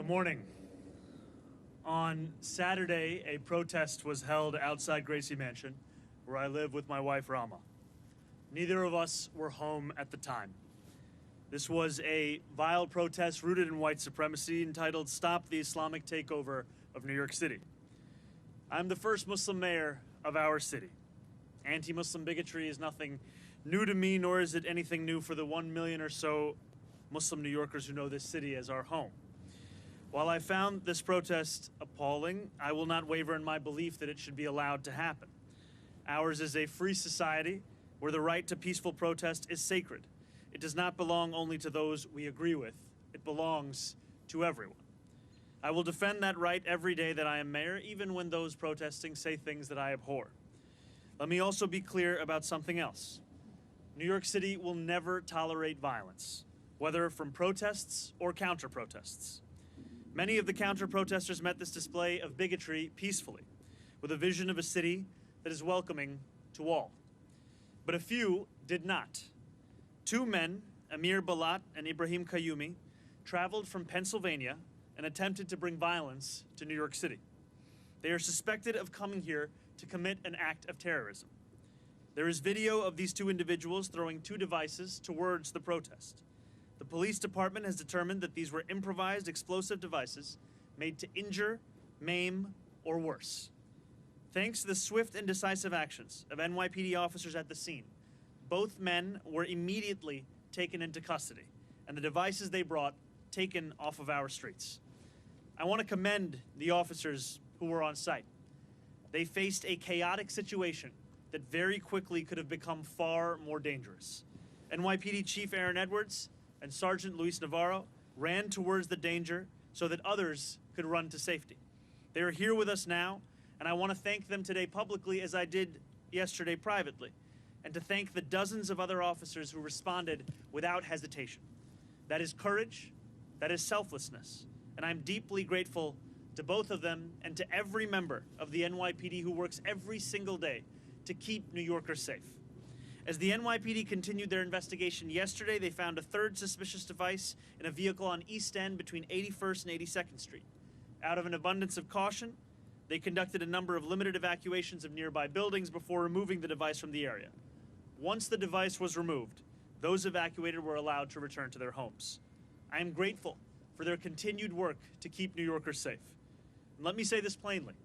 Good morning. On Saturday, a protest was held outside Gracie Mansion, where I live with my wife, Rama. Neither of us were home at the time. This was a vile protest rooted in white supremacy entitled "Stop the Islamic Takeover of New York City." I'm the first Muslim mayor of our city. Anti-Muslim bigotry is nothing new to me, nor is it anything new for the 1 million or so Muslim New Yorkers who know this city as our home. While I found this protest appalling, I will not waver in my belief that it should be allowed to happen. Ours is a free society where the right to peaceful protest is sacred. It does not belong only to those we agree with. It belongs to everyone. I will defend that right every day that I am mayor, even when those protesting say things that I abhor. Let me also be clear about something else. New York City will never tolerate violence, whether from protests or counter-protests. Many of the counter-protesters met this display of bigotry peacefully, with a vision of a city that is welcoming to all. But a few did not. Two men, Amir Balat and Ibrahim Kayumi, traveled from Pennsylvania and attempted to bring violence to New York City. They are suspected of coming here to commit an act of terrorism. There is video of these two individuals throwing two devices towards the protest. The police department has determined that these were improvised explosive devices made to injure, maim, or worse. Thanks to the swift and decisive actions of NYPD officers at the scene, both men were immediately taken into custody, and the devices they brought taken off of our streets. I want to commend the officers who were on site. They faced a chaotic situation that very quickly could have become far more dangerous. NYPD Chief Aaron Edwards and Sergeant Luis Navarro ran towards the danger so that others could run to safety. They are here with us now, and I want to thank them today publicly as I did yesterday privately, and to thank the dozens of other officers who responded without hesitation. That is courage, that is selflessness, and I'm deeply grateful to both of them and to every member of the NYPD who works every single day to keep New Yorkers safe. As the NYPD continued their investigation yesterday, they found a third suspicious device in a vehicle on East End between 81st and 82nd Street. Out of an abundance of caution, they conducted a number of limited evacuations of nearby buildings before removing the device from the area. Once the device was removed, those evacuated were allowed to return to their homes. I am grateful for their continued work to keep New Yorkers safe. And let me say this plainly.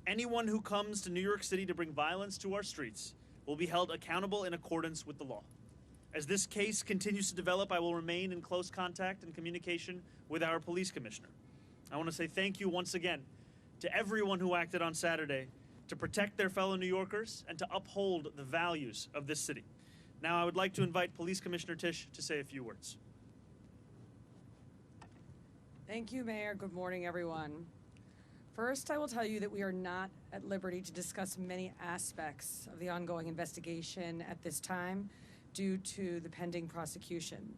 Anyone who comes to New York City to bring violence to our streets will be held accountable in accordance with the law. As this case continues to develop, I will remain in close contact and communication with our police commissioner. I want to say thank you once again to everyone who acted on Saturday to protect their fellow New Yorkers and to uphold the values of this city. Now I would like to invite Police Commissioner Tisch to say a few words. Thank you, Mayor. Good morning, everyone. First, I will tell you that we are not at liberty to discuss many aspects of the ongoing investigation at this time due to the pending prosecution.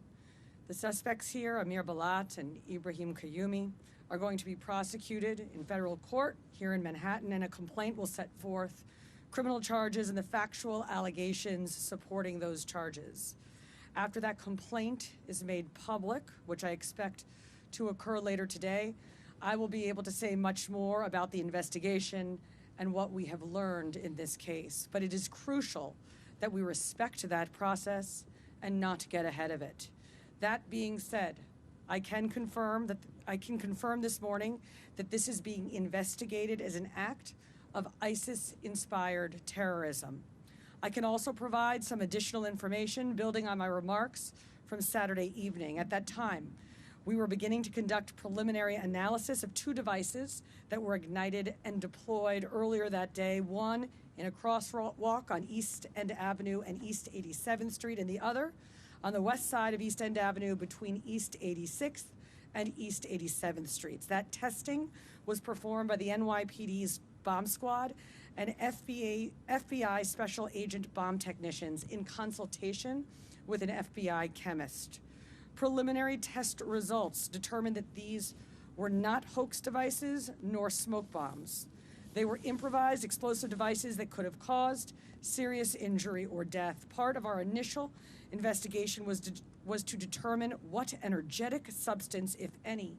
The suspects here, Amir Balat and Ibrahim Kayumi, are going to be prosecuted in federal court here in Manhattan, and a complaint will set forth criminal charges and the factual allegations supporting those charges. After that complaint is made public, which I expect to occur later today, I will be able to say much more about the investigation and what we have learned in this case. But it is crucial that we respect that process and not get ahead of it. That being said, I can confirm this morning that this is being investigated as an act of ISIS-inspired terrorism. I can also provide some additional information building on my remarks from Saturday evening. At that time, we were beginning to conduct preliminary analysis of two devices that were ignited and deployed earlier that day, one in a crosswalk on East End Avenue and East 87th Street, and the other on the west side of East End Avenue between East 86th and East 87th Streets. That testing was performed by the NYPD's bomb squad and FBI special agent bomb technicians in consultation with an FBI chemist. Preliminary test results determined that these were not hoax devices nor smoke bombs. They were improvised explosive devices that could have caused serious injury or death. Part of our initial investigation was to determine what energetic substance, if any,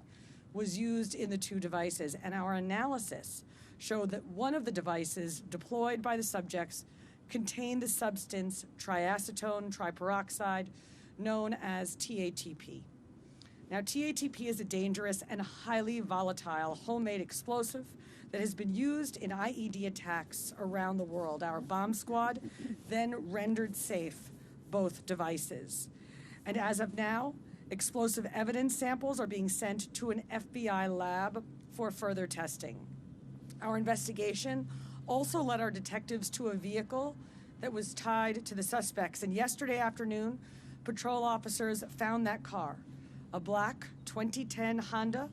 was used in the two devices, and our analysis showed that one of the devices deployed by the subjects contained the substance triacetone triperoxide, known as TATP. Now, TATP is a dangerous and highly volatile homemade explosive that has been used in IED attacks around the world. Our bomb squad then rendered safe both devices. And as of now, explosive evidence samples are being sent to an FBI lab for further testing. Our investigation also led our detectives to a vehicle that was tied to the suspects. And yesterday afternoon, patrol officers found that car, a black 2010 Honda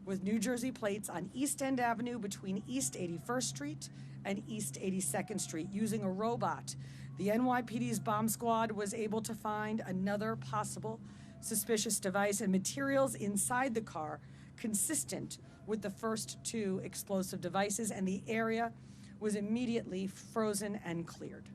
with New Jersey plates on East End Avenue between East 81st Street and East 82nd Street. Using a robot, the NYPD's bomb squad was able to find another possible suspicious device and materials inside the car consistent with the first two explosive devices, and the area was immediately frozen and cleared.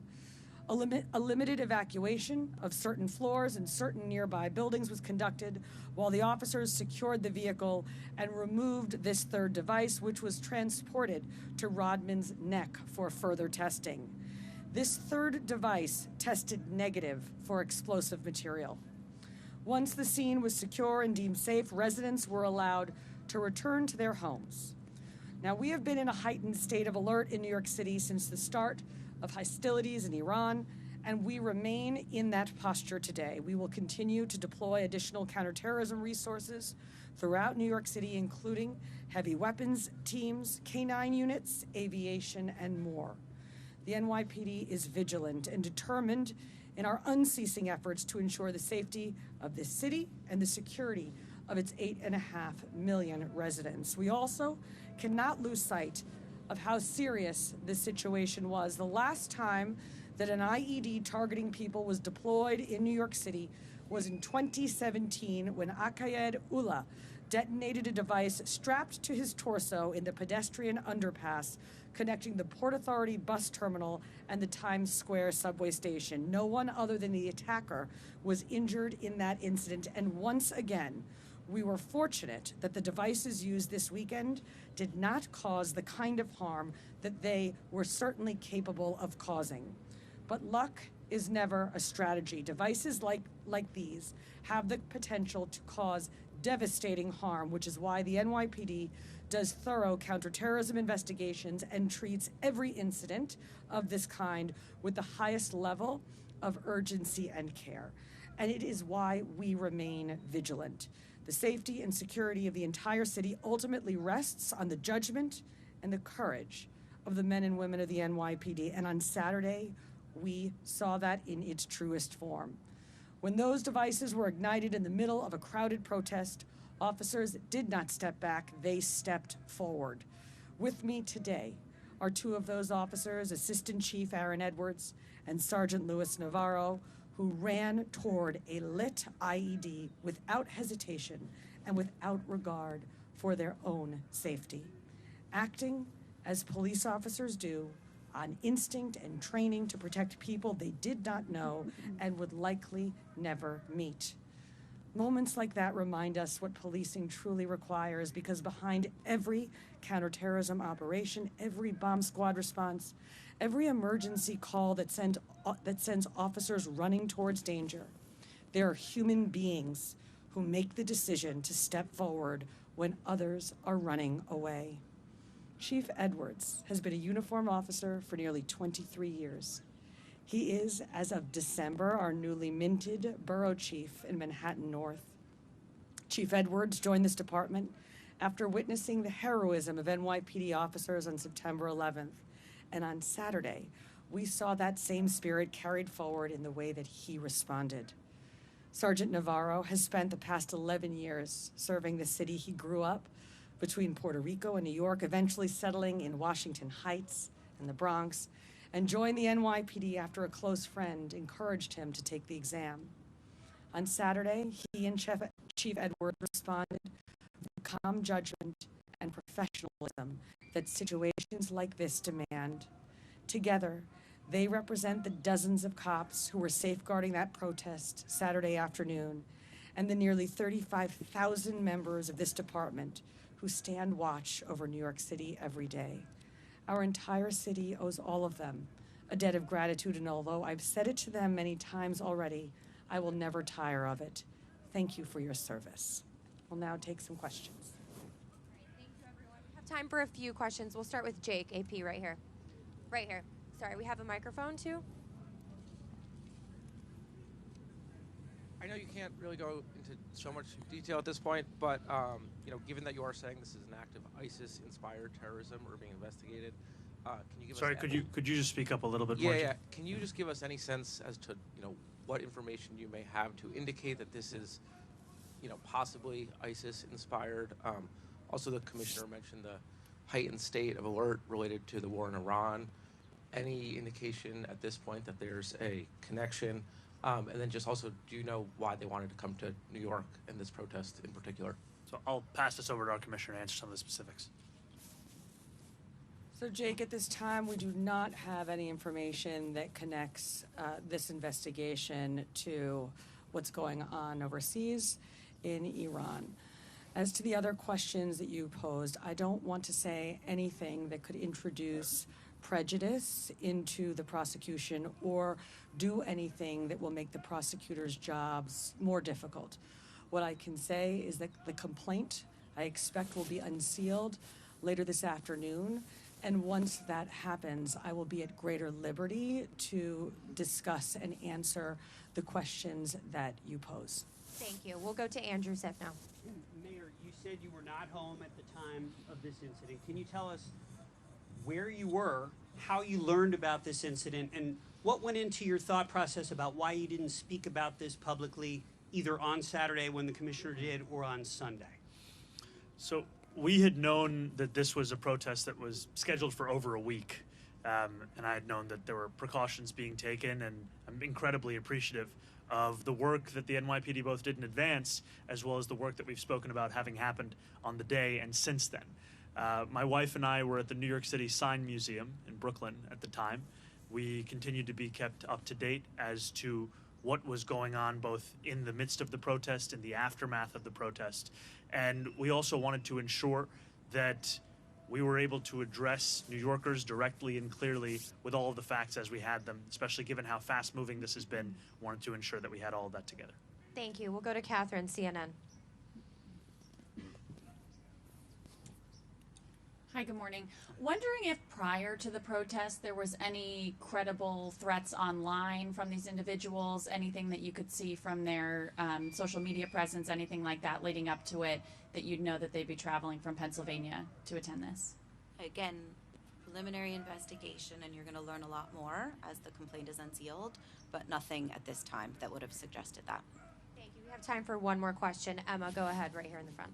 A limited evacuation of certain floors and certain nearby buildings was conducted while the officers secured the vehicle and removed this third device, which was transported to Rodman's neck for further testing. This third device tested negative for explosive material. Once the scene was secure and deemed safe, residents were allowed to return to their homes. Now, we have been in a heightened state of alert in New York City since the start of hostilities in Iran, and we remain in that posture today. We will continue to deploy additional counterterrorism resources throughout New York City, including heavy weapons teams, K-9 units, aviation, and more. The NYPD is vigilant and determined in our unceasing efforts to ensure the safety of this city and the security of its 8.5 million residents. We also cannot lose sight of how serious this situation was. The last time that an IED targeting people was deployed in New York City was in 2017 when Akayed Ullah detonated a device strapped to his torso in the pedestrian underpass connecting the Port Authority bus terminal and the Times Square subway station. No one other than the attacker was injured in that incident, and once again, we were fortunate that the devices used this weekend did not cause the kind of harm that they were certainly capable of causing. But luck is never a strategy. Devices like these have the potential to cause devastating harm, which is why the NYPD does thorough counterterrorism investigations and treats every incident of this kind with the highest level of urgency and care. And it is why we remain vigilant. The safety and security of the entire city ultimately rests on the judgment and the courage of the men and women of the NYPD. And on Saturday, we saw that in its truest form. When those devices were ignited in the middle of a crowded protest, officers did not step back, they stepped forward. With me today are two of those officers, Assistant Chief Aaron Edwards and Sergeant Louis Navarro, who ran toward a lit IED without hesitation and without regard for their own safety, acting as police officers do on instinct and training to protect people they did not know and would likely never meet. Moments like that remind us what policing truly requires, because behind every counterterrorism operation, every bomb squad response, every emergency call that sends officers running towards danger, there are human beings who make the decision to step forward when others are running away. Chief Edwards has been a uniformed officer for nearly 23 years. He is, as of December, our newly minted borough chief in Manhattan North. Chief Edwards joined this department after witnessing the heroism of NYPD officers on September 11th. And on Saturday, we saw that same spirit carried forward in the way that he responded. Sergeant Navarro has spent the past 11 years serving the city he grew up between Puerto Rico and New York, eventually settling in Washington Heights and the Bronx, and joined the NYPD after a close friend encouraged him to take the exam. On Saturday, he and Chief Edwards responded with calm judgment and professionalism that situations like this demand. Together, they represent the dozens of cops who were safeguarding that protest Saturday afternoon, and the nearly 35,000 members of this department who stand watch over New York City every day. Our entire city owes all of them a debt of gratitude, and although I've said it to them many times already, I will never tire of it. Thank you for your service. We'll now take some questions. All right, thank you, everyone. We have time for a few questions. We'll start with Jake, AP, right here. Right here. Sorry, we have a microphone, too. I know you can't really go into so much detail at this point, but given that you are saying this is an act of ISIS-inspired terrorism or being investigated, can you give Sorry, us? could you just speak up a little bit more? Yeah. Can you just give us any sense as to what information you may have to indicate that this is possibly ISIS-inspired? Also, the commissioner mentioned the heightened state of alert related to the war in Iran. Any indication at this point that there's a connection? And then just also, do you know why they wanted to come to New York in this protest in particular? So I'll pass this over to our commissioner to answer some of the specifics. So Jake, at this time, we do not have any information that connects this investigation to what's going on overseas in Iran. As to the other questions that you posed, I don't want to say anything that could introduce prejudice into the prosecution or do anything that will make the prosecutors' jobs more difficult. What I can say is that the complaint, I expect, will be unsealed later this afternoon. And once that happens, I will be at greater liberty to discuss and answer the questions that you pose. Thank you. We'll go to Andrew Seth now. Mayor, you said you were not home at the time of this incident. Can you tell us where you were, how you learned about this incident, and what went into your thought process about why you didn't speak about this publicly, either on Saturday when the commissioner did or on Sunday? So we had known that this was a protest that was scheduled for over a week, and I had known that there were precautions being taken, and I'm incredibly appreciative of the work that the NYPD both did in advance, as well as the work that we've spoken about having happened on the day and since then. My wife and I were at the New York City Sign Museum in Brooklyn at the time. We continued to be kept up to date as to what was going on both in the midst of the protest and the aftermath of the protest. And we also wanted to ensure that we were able to address New Yorkers directly and clearly with all of the facts as we had them, especially given how fast-moving this has been. Wanted to ensure that we had all of that together. Thank you. We'll go to Catherine, CNN. Hi, good morning. Wondering if prior to the protest there was any credible threats online from these individuals, anything that you could see from their social media presence, anything like that leading up to it, that you'd know that they'd be traveling from Pennsylvania to attend this? Again, preliminary investigation, and you're going to learn a lot more as the complaint is unsealed, but nothing at this time that would have suggested that. Thank you. We have time for one more question. Emma, go ahead right here in the front.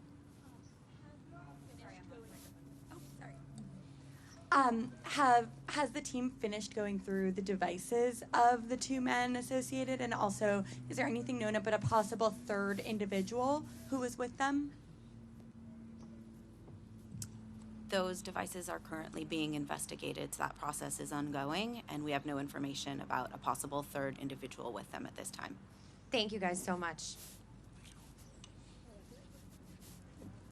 Has the team finished going through the devices of the two men associated? And also, is there anything known about a possible third individual who was with them? Those devices are currently being investigated, so that process is ongoing, and we have no information about a possible third individual with them at this time. Thank you guys so much.